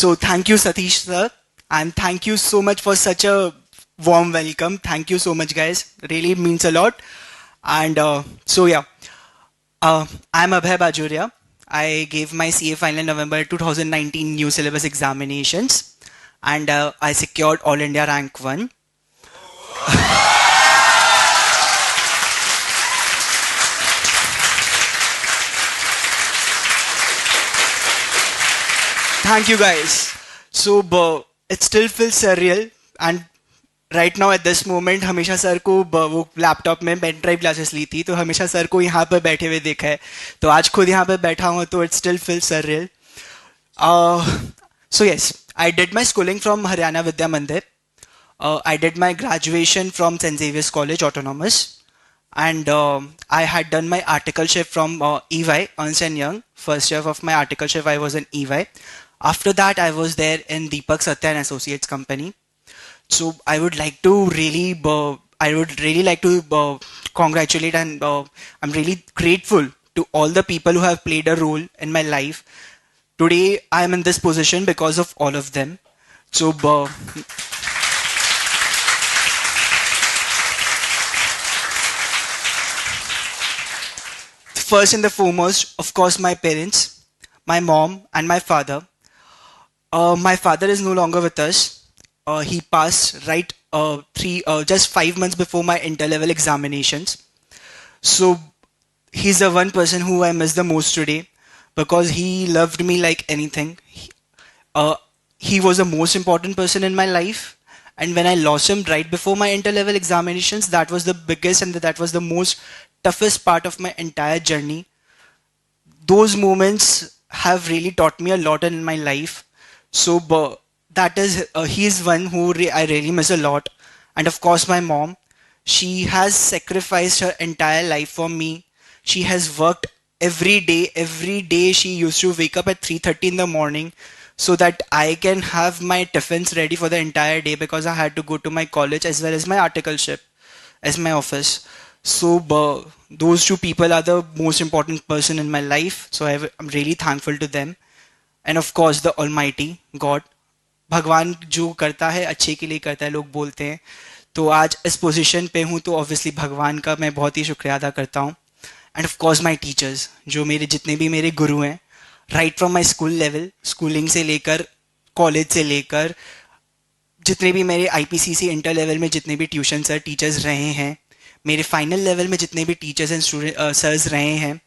So thank you, Satish sir, and thank you so much for such a warm welcome. Thank you so much, guys. Really means a lot. And I'm Abhay Bajoria. I gave my CA final in November 2019 new syllabus examinations, and I secured All India rank 1. Thank you, guys. So it still feels surreal, and right now at this moment हमेशा sir को वो laptop में pen drive classes ली थी, तो हमेशा sir को यहाँ पर बैठे हुए देखा है, तो आज खुद यहाँ पर बैठा हूँ, तो it still feel surreal. So yes, I did my schooling from Haryana Vidya Mandir. I did my graduation from St. Xavier's College Autonomous, and I had done my articleship from EY, Ernst & Young. First year of my articleship I was in EY. After that I was there in Deepak Satya and Associates company. So I would really like to congratulate, and I'm really grateful to all the people who have played a role in my life. Today I am in this position because of all of them. So first and the foremost, of course, my parents, my mom and my father. My father is no longer with us. He passed just 5 months before my inter-level examinations. So he's the one person who I miss the most today, because he loved me like anything. He was the most important person in my life, and when I lost him right before my inter-level examinations, that was the biggest and that was the most toughest part of my entire journey. Those moments have really taught me a lot in my life. So that is, he is one who I really miss a lot. And of course my mom, she has sacrificed her entire life for me. She has worked every day she used to wake up at 3:30 in the morning so that I can have my tiffins ready for the entire day, because I had to go to my college as well as my articleship as my office. So those two people are the most important person in my life. So I'm really thankful to them. And of course the Almighty God. भगवान जो करता है अच्छे के लिए करता है, लोग बोलते हैं. तो आज इस पोजीशन पे हूँ, तो ऑब्वियसली भगवान का मैं बहुत ही शुक्रिया अदा करता हूँ. End of course my teachers, जो मेरे जितने भी मेरे गुरु हैं, right from my school level, schooling से लेकर कॉलेज से लेकर जितने भी मेरे आईपीसीसी इंटर लेवल में जितने भी ट्यूशन सर टीचर्स रहे हैं, मेरे फाइनल लेवल में जितने भी टीचर्स एंड स्टूडेंट सर्स रहे हैं,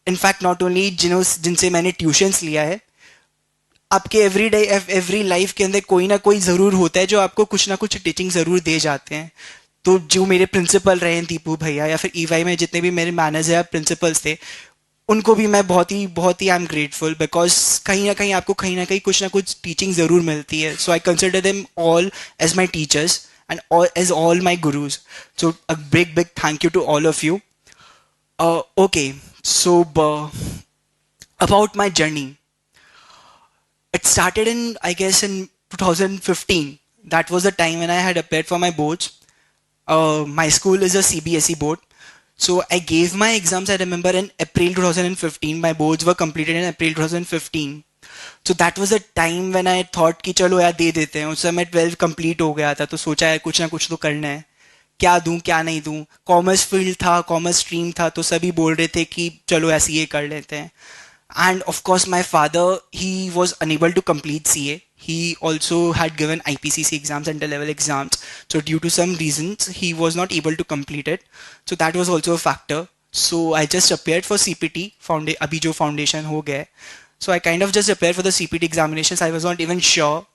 इनफैक्ट नॉट ओनली जिनसे मैंने ट्यूशन्स लिया है, आपके एवरी लाइफ के अंदर कोई ना कोई ज़रूर होता है जो आपको कुछ ना कुछ टीचिंग ज़रूर दे जाते हैं. तो जो मेरे प्रिंसिपल रहे हैं दीपू भैया, या फिर ईवाई में जितने भी मेरे मैनेजर या प्रिंसिपल्स थे, उनको भी मैं बहुत ही आई एम ग्रेटफुल, बिकॉज कहीं ना कहीं कुछ ना कुछ टीचिंग ज़रूर मिलती है. So I consider them all as my teachers and as all my gurus. So a big thank you to all of you. Okay, so about my journey. It started I guess in 2015. That was the time when I had applied for my boards. My school is a CBSE board. So I gave my exams, I remember, in April 2015. My boards were completed in April 2015. So that was the time when I thought कि चलो यार दे देते हैं. उस समय 12 complete हो गया था, तो सोचा यार कुछ ना कुछ तो करना है, क्या दूं क्या नहीं दूं. कॉमर्स फील्ड था, कॉमर्स स्ट्रीम था, तो सभी बोल रहे थे कि चलो ऐसे ये कर लेते हैं. And of course my father, he was unable to complete CA. He also had given IPCC exams, inter-level exams. So due to some reasons, he was not able to complete it. So that was also a factor. So I just appeared for CPT, अभी जो foundation हो गया. So I kind of just appeared for the CPT examinations. I was not even sure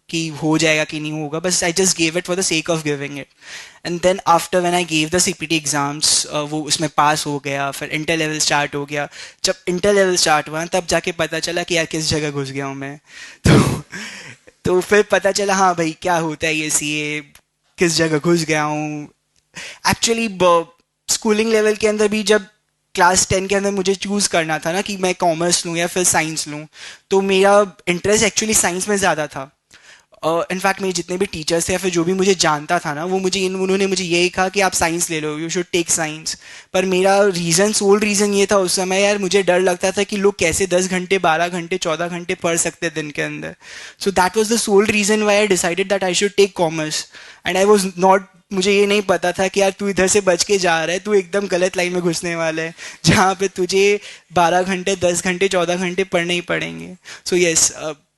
कि हो जाएगा कि नहीं होगा, बस I just gave it for the sake of giving it. And then after when I gave the CPT exams, वो उसमें पास हो गया, फिर इंटर लेवल स्टार्ट हो गया. जब इंटर लेवल स्टार्ट हुआ तब जाके पता चला कि यार किस जगह घुस गया हूँ मैं. तो फिर पता चला हाँ भाई क्या होता है ये CA, किस जगह घुस गया हूँ. एक्चुअली स्कूलिंग लेवल के अंदर भी जब क्लास 10 के अंदर मुझे चूज़ करना था ना कि मैं कॉमर्स लूँ या फिर साइंस लूँ, तो मेरा इंटरेस्ट एक्चुअली साइंस में ज़्यादा था. इनफैक्ट मेरे जितने भी टीचर्स थे या फिर जो भी मुझे जानता था ना, वो मुझे उन्होंने मुझे यही कहा कि आप साइंस ले लो, यू शुड टेक साइंस। पर मेरा रीज़न, सोल रीज़न ये था उस समय यार, मुझे डर लगता था कि लोग कैसे 10 घंटे, 12 घंटे, 14 घंटे पढ़ सकते हैं दिन के अंदर। So that was the sole reason why I decided that I should take commerce. And I was not, मुझे ये नहीं पता था कि यार तू इधर से बच के जा रहा है, तू एकदम गलत लाइन में घुसने वाला है जहाँ पे तुझे 12 घंटे, 10 घंटे, 14 घंटे पढ़ने ही पड़ेंगे। So yes,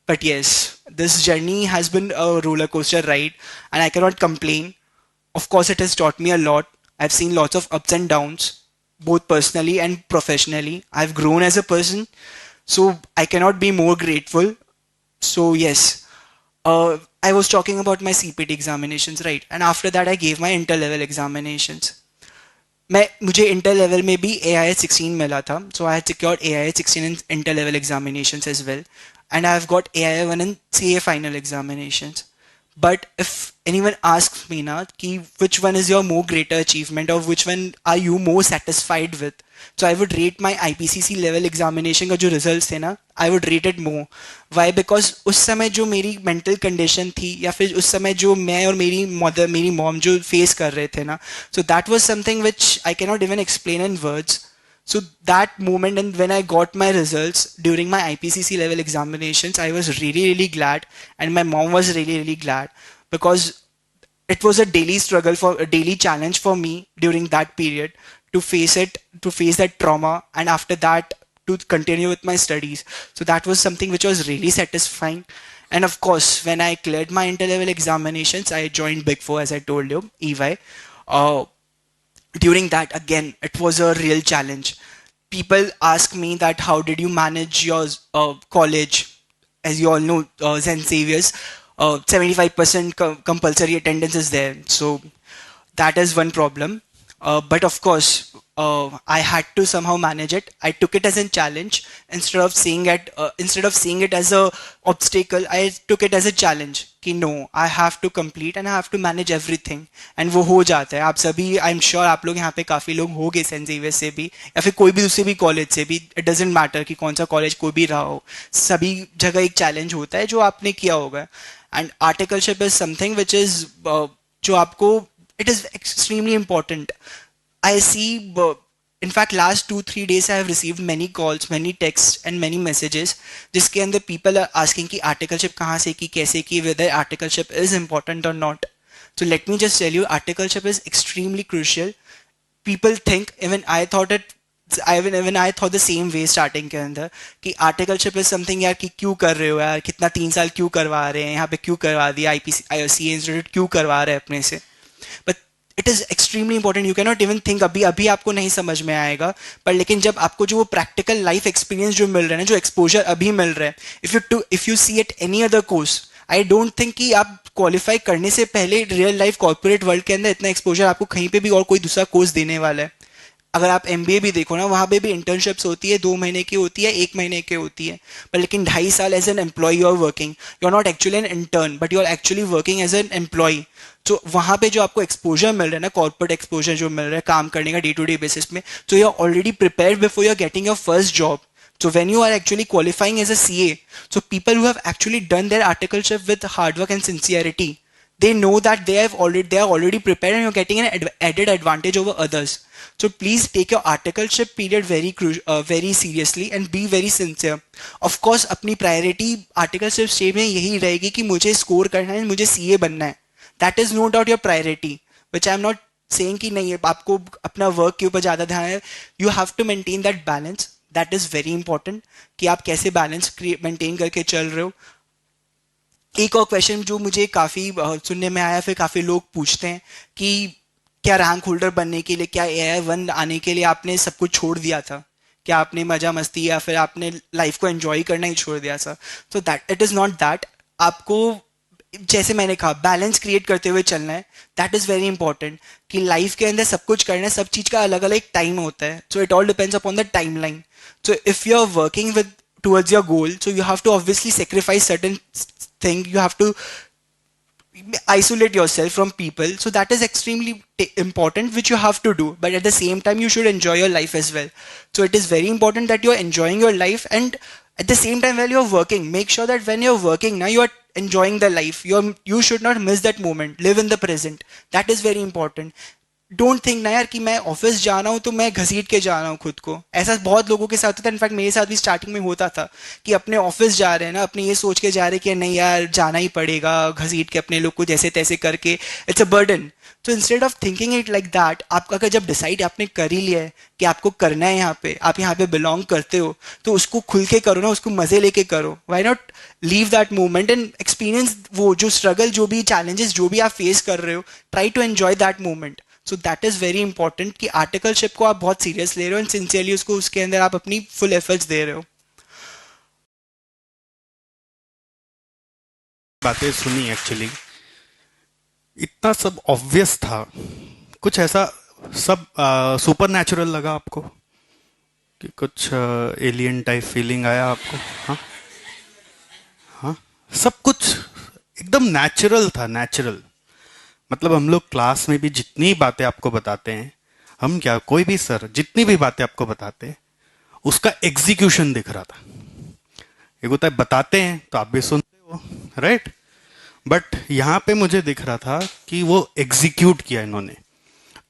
but yes, this journey has been a roller coaster ride, and I cannot complain. Of course, it has taught me a lot. I've seen lots of ups and downs, both personally and professionally. I've grown as a person, so I cannot be more grateful. So yes, I was talking about my CPT examinations, right? And after that, I gave my inter-level examinations. मैं मुझे inter level में भी AIH-16 मिला था, so I had secured AIH-16 in inter level examinations as well, and I have got AI1 in CA final examinations. But if anyone asks me now कि which one is your more greater achievement or which one are you more satisfied with, so I would rate my IPCC level examination का जो results थे ना, I would rate it more. Why? Because उस समय जो मेरी mental condition थी या फिर उस समय जो मैं और मेरी mom जो face कर रहे थे ना, so that was something which I cannot even explain in words. So that moment, and when I got my results during my IPCC level examinations, I was really, really glad, and my mom was really, really glad, because it was a daily struggle, for a daily challenge for me during that period to face it, to face that trauma, and after that to continue with my studies. So that was something which was really satisfying. And of course, when I cleared my inter-level examinations, I joined Big Four, as I told you, EY. Uh, During that, again, it was a real challenge. People ask me that how did you manage your college? As you all know, St. Xavier's, 75% compulsory attendance is there, so that is one problem. But of course, I had to somehow manage it. I took it as a challenge. Instead of seeing it as a obstacle, I took it as a challenge कि no, I have to complete and I have to manage everything. And वो हो जाता है। आप सभी, I'm sure आप लोग यहाँ पे काफ़ी लोग होंगे सेंट जेवियर से भी या फिर कोई भी दूसरे भी कॉलेज से भी, it doesn't matter कि कौन सा कॉलेज कोई भी रहा हो, सभी जगह एक चैलेंज होता है जो आपने किया होगा। And articleship is something which is जो आपको, it is extremely important. I see, in fact, last 2-3 days I have received many calls, many texts and many messages जिसके अंदर people are asking कि articleship कहाँ से की, कैसे की, whether articleship is important or not. So let me just tell you, articleship is extremely crucial. People think, even I thought it, even I thought the same way starting के अंदर कि articleship is something यार कि क्यों कर रहे हो यार, कितना 3 साल क्यों करवा रहे हैं यहाँ पे, क्यों करवा दिया, IPC इंस्टीट्यूट क्यों करवा रहे हैं अपने से। But it is extremely important. You cannot even think, अभी आपको नहीं समझ में आएगा, पर लेकिन जब आपको जो वो प्रैक्टिकल लाइफ एक्सपीरियंस जो मिल रहा है ना, जो एक्सपोजर अभी मिल रहा है, if you see at any other course, I don't think कि आप क्वालिफाई करने से पहले रियल लाइफ कॉर्पोरेट वर्ल्ड के अंदर इतना एक्सपोजर आपको कहीं पे भी और कोई दूसरा कोर्स देने वाला है। अगर आप MBA भी देखो ना, वहाँ पे भी इंटर्नशिप्स होती है, 2 महीने की होती है, 1 महीने की होती है, पर लेकिन 2.5 साल as an employee you are working, you are not actually an intern but you are actually working as an employee. तो वहाँ पे जो आपको एक्सपोजर मिल रहा है ना, कॉर्पोरेट एक्सपोजर जो मिल रहा है काम करने का डे टू डे बेसिस में, तो you are already prepared before you are getting your first job. So when you are actually qualifying as a CA, so people who have actually done their articleship with hard work and sincerity, they know that they are already prepared and you're getting an added advantage over others. So please take your articleship period very seriously and be very sincere. Of course, अपनी priority articleship stage में यही रहेगी कि मुझे score करना है, मुझे CA बनना है. That is no doubt your priority, which I am not saying कि नहीं आपको अपना work के ऊपर ज़्यादा ध्यान है. You have to maintain that balance. That is very important कि आप कैसे बैलेंस मेंटेन करके चल रहे हो. एक और क्वेश्चन जो मुझे काफ़ी सुनने में आया, फिर काफ़ी लोग पूछते हैं कि क्या रैंक होल्डर बनने के लिए, क्या AI1 आने के लिए आपने सब कुछ छोड़ दिया था, क्या आपने मजा मस्ती या फिर आपने लाइफ को एंजॉय करना ही छोड़ दिया था. So that it is not that. आपको जैसे मैंने कहा बैलेंस क्रिएट करते हुए चलना है. दैट इज़ वेरी इंपॉर्टेंट कि लाइफ के अंदर सब कुछ करना है, सब चीज़ का अलग अलग टाइम होता है. So it all depends upon the time line. So if you're working towards your goal, so you have to obviously sacrifice certain things. You have to isolate yourself from people. So that is extremely important, which you have to do. But at the same time, you should enjoy your life as well. So it is very important that you're enjoying your life and At the same time, while you're working, make sure that when you're working, now you are enjoying the life. You should not miss that moment. Live in the present. That is very important. Don't think ना यार कि मैं office जा रहा हूँ तो मैं घसीट के जा रहा हूँ खुद को. ऐसा बहुत लोगों के साथ होता है. इनफैक्ट मेरे साथ भी स्टार्टिंग में होता था कि अपने ऑफिस जा रहे हैं ना, अपने ये सोच के जा रहे हैं कि नहीं यार जाना ही पड़ेगा, घसीट के अपने लोग को जैसे तैसे करके. It's a burden. तो instead of thinking it like that, आपका अगर जब डिसाइड आपने कर ही लिया है कि आपको करना है यहाँ पे, आप यहाँ पे बिलोंग करते हो, तो उसको खुल के करो ना, उसको मजे लेके करो. Why not leave that moment and experience वो जो स्ट्रगल, जो भी चैलेंजेस जो भी आप फेस कर रहे हो, try to enjoy that moment. So that is very important कि आर्टिकलशिप को आप बहुत सीरियस ले रहे हो एंड सिंसियरली उसको, उसके अंदर आप अपनी फुल एफर्ट्स दे रहे हो. बातें सुनी एक्चुअली, इतना सब ऑब्वियस था, कुछ ऐसा सब सुपर नेचुरल लगा आपको कि कुछ एलियन टाइप फीलिंग आया आपको? हाँ, हाँ, सब कुछ एकदम नेचुरल था, नेचुरल. मतलब हम लोग क्लास में भी जितनी बातें आपको बताते हैं, हम क्या, कोई भी सर जितनी भी बातें आपको बताते हैं, उसका एग्जीक्यूशन दिख रहा था. एक होता है बताते हैं तो आप भी सुनते हो, राइट? बट यहाँ पे मुझे दिख रहा था कि वो एग्जीक्यूट किया इन्होंने.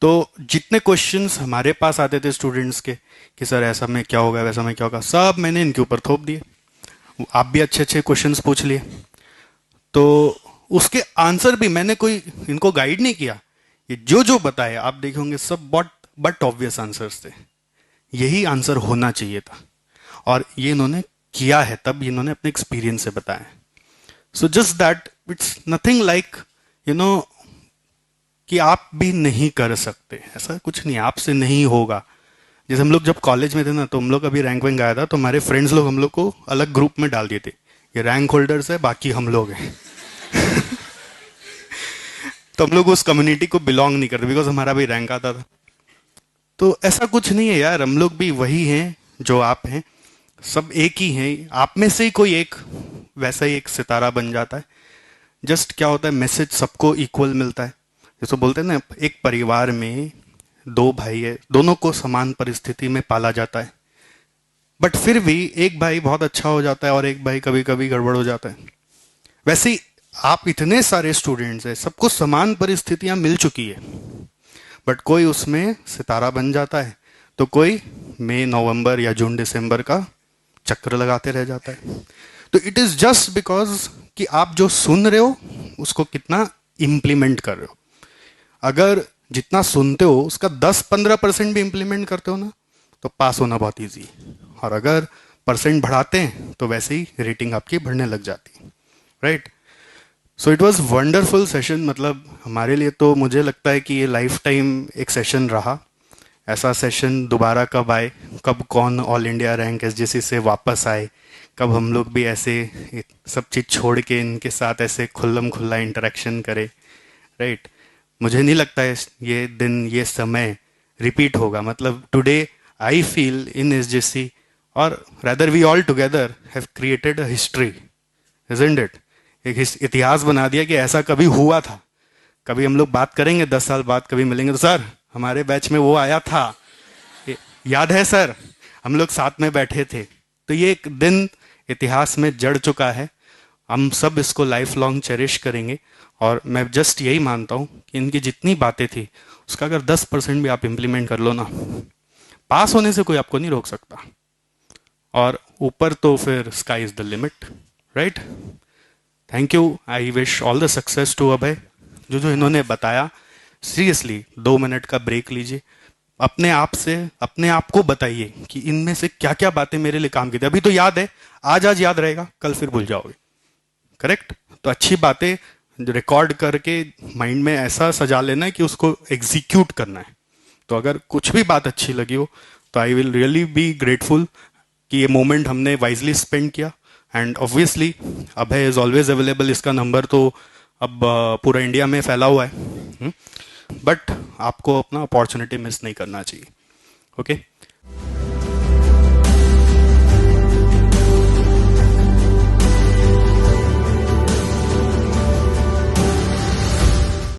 तो जितने क्वेश्चंस हमारे पास आते थे स्टूडेंट्स के कि सर ऐसा में क्या होगा, वैसा में क्या होगा, सब मैंने इनके ऊपर थोप दिए. आप भी अच्छे अच्छे क्वेश्चंस पूछ लिए, तो उसके आंसर भी मैंने कोई इनको गाइड नहीं किया. ये जो जो बताए आप देखे होंगे सब बट ऑब्वियस आंसर्स थे. यही आंसर होना चाहिए था और ये इन्होंने किया है, तब इन्होंने अपने एक्सपीरियंस से बताया. So just that it's nothing like you know कि आप भी नहीं कर सकते, ऐसा कुछ नहीं, आपसे नहीं होगा. जैसे हम लोग जब कॉलेज में थे ना, तो हम लोग अभी रैंक वैंक आया था, तो हमारे फ्रेंड्स लोग हम लोग को अलग ग्रुप में डाल दिए थे, ये रैंक होल्डर्स है, बाकी हम लोग हैं. तो हम लोग उस कम्युनिटी को बिलोंग नहीं करते बिकॉज हमारा भी रैंक आता था. तो ऐसा कुछ नहीं है यार, हम लोग भी वही हैं जो आप हैं, सब एक ही हैं. आप में से ही कोई एक वैसा ही एक सितारा बन जाता है. जस्ट क्या होता है, मैसेज सबको इक्वल मिलता है. जैसे बोलते हैं ना, एक परिवार में दो भाई है, दोनों को समान परिस्थिति में पाला जाता है, बट फिर भी एक भाई बहुत अच्छा हो जाता है और एक भाई कभी कभी गड़बड़ हो जाता है. वैसे ही आप इतने सारे स्टूडेंट्स हैं, सबको समान परिस्थितियां मिल चुकी है, बट कोई उसमें सितारा बन जाता है, तो कोई मई नवंबर या जून दिसंबर का चक्र लगाते रह जाता है. तो इट इज जस्ट बिकॉज कि आप जो सुन रहे हो उसको कितना इम्प्लीमेंट कर रहे हो. अगर जितना सुनते हो उसका 10-15% भी इम्प्लीमेंट करते हो ना, तो पास होना बहुत ईजी है. और अगर परसेंट बढ़ाते हैं तो वैसे ही रेटिंग आपकी बढ़ने लग जाती है, right? So it was wonderful session. मतलब हमारे लिए तो मुझे लगता है कि ये लाइफ टाइम एक सेशन रहा. ऐसा सेशन दोबारा कब आए, कब कौन ऑल इंडिया रैंक एसजीसी से वापस आए, कब हम लोग भी ऐसे सब चीज़ छोड़ के इनके साथ ऐसे खुल्लम खुल्ला इंटरेक्शन करें, राइट? मुझे नहीं लगता है ये दिन, ये समय रिपीट होगा. मतलब today I feel in SGC और rather we all together have created a history, isn't it? एक इतिहास बना दिया कि ऐसा कभी हुआ था. कभी हम लोग बात करेंगे 10 साल बाद, कभी मिलेंगे तो सर हमारे बैच में वो आया था, याद है सर, हम लोग साथ में बैठे थे. तो ये एक दिन इतिहास में जड़ चुका है. हम सब इसको लाइफ लॉन्ग चेरिश करेंगे. और मैं जस्ट यही मानता हूँ कि इनकी जितनी बातें थी उसका अगर 10% भी आप इम्प्लीमेंट कर लो ना, पास होने से कोई आपको नहीं रोक सकता. और ऊपर तो फिर sky is the limit, right? Thank you. I wish all the success to Abhay. जो जो इन्होंने बताया, सीरियसली 2 मिनट का ब्रेक लीजिए, अपने आप से अपने आप को बताइए कि इनमें से क्या क्या बातें मेरे लिए काम की थी. अभी तो याद है, आज याद रहेगा, कल फिर भूल जाओगे, करेक्ट? तो अच्छी बातें रिकॉर्ड करके माइंड में ऐसा सजा लेना है कि उसको एग्जीक्यूट करना है. तो अगर कुछ भी बात अच्छी लगी हो तो I will really be grateful कि ये मोमेंट हमने वाइजली स्पेंड किया. And obviously Abhay is always available. इसका नंबर तो अब पूरा इंडिया में फैला हुआ है, बट आपको अपना अपॉर्चुनिटी मिस नहीं करना चाहिए. ओके